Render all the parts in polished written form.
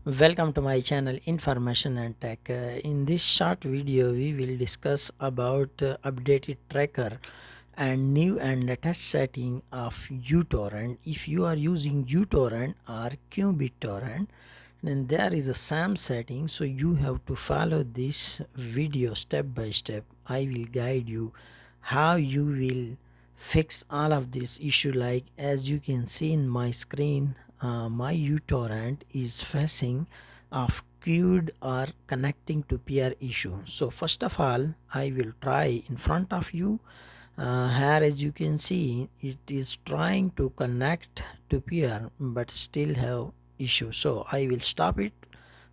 Welcome to my channel Information and Tech. In this short video we will discuss about updated tracker and new and latest setting of uTorrent. If you are using uTorrent or QBitTorrent, then there is a same setting, so you have to follow this video step by step. I will guide you how you will fix all of this issue. Like as you can see in my screen, my uTorrent is facing of queued or connecting to peer issue. So first of all I will try in front of you. Here as you can see, it is trying to connect to peer but still have issue. So I will stop it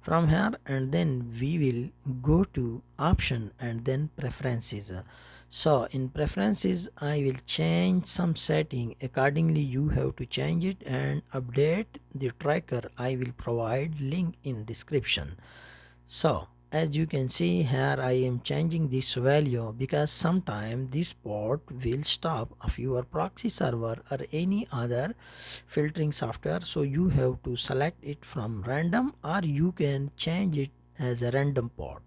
from here and then we will go to option and then preferences. So in preferences I will change some setting. Accordingly you have to change it and update the tracker. I will provide link in description. So as you can see here, I am changing this value because sometime this port will stop of your proxy server or any other filtering software. So you have to select it from random or you can change it as a random port.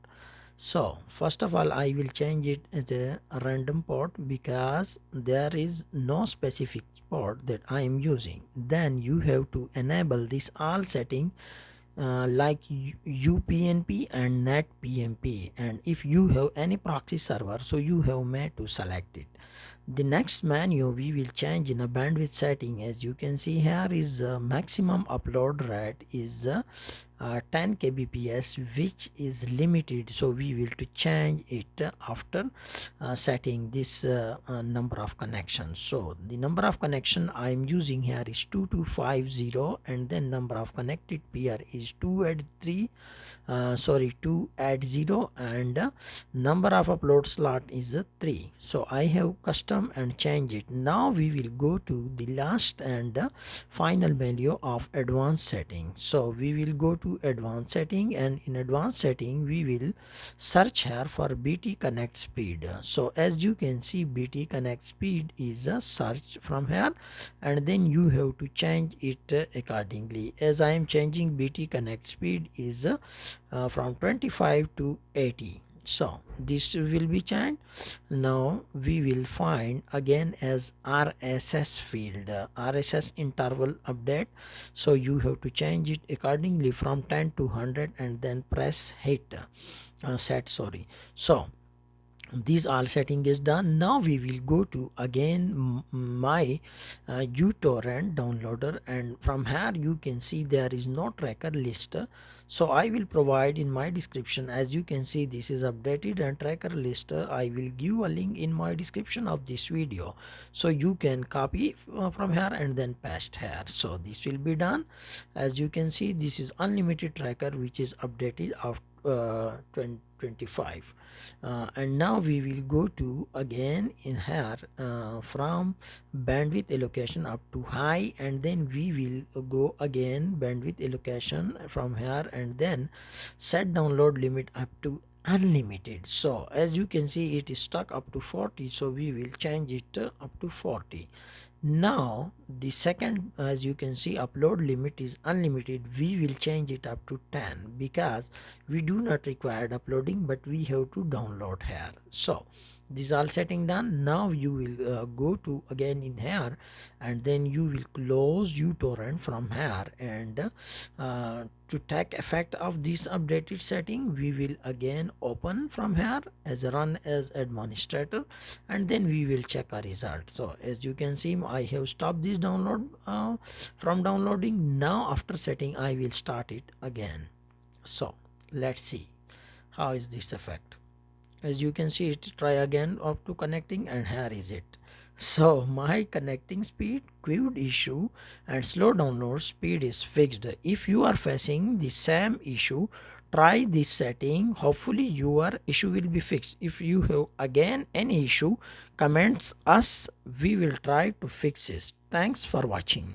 So first of all I will change it as a random port because there is no specific port that I am using. Then you have to enable this all setting like UPnP and NetPnP, and if you have any proxy server, so you have made to select it. The next menu we will change in a bandwidth setting. As you can see here is maximum upload rate is 10 kbps, which is limited, so we will to change it after setting this number of connections. So the number of connection I am using here is 2250, and then number of connected peer is 2 add 0, and number of upload slot is 3. So I have custom and change it. Now we will go to the last and final value of advanced setting. So we will go to advanced setting, and in advanced setting we will search here for BT connect speed. So as you can see, BT connect speed is a search from here, and then you have to change it accordingly. As I am changing BT connect speed is from 25 to 80. So this will be changed. Now we will find again as RSS field, RSS interval update. So you have to change it accordingly from 10 to 100 and then press hit set. So this all setting is done. Now we will go to again my uTorrent downloader, and from here you can see there is no tracker list. So I will provide in my description. As you can see, this is updated and tracker list. I will give a link in my description of this video, so you can copy from here and then paste here. So this will be done. As you can see, this is unlimited tracker which is updated of 2025, and now we will go to again in here from bandwidth allocation up to high, and then we will go again bandwidth allocation from here and then set download limit up to unlimited. So as you can see, it is stuck up to 40, so we will change it up to 40. Now the second, as you can see, upload limit is unlimited. We will change it up to 10 because we do not require uploading, but we have to download here. So this all setting done. Now you will go to again in here, and then you will close uTorrent from here, and to take effect of this updated setting we will again open from here as a run as administrator, and then we will check a result. So as you can see, I have stopped this download from downloading. Now after setting I will start it again. So let's see how is this effect. As you can see, it try again up to connecting, and here is it. So my connecting speed, queued issue and slow download speed is fixed. If you are facing the same issue, try this setting. Hopefully your issue will be fixed. If you have again any issue, comments us, we will try to fix it. Thanks for watching.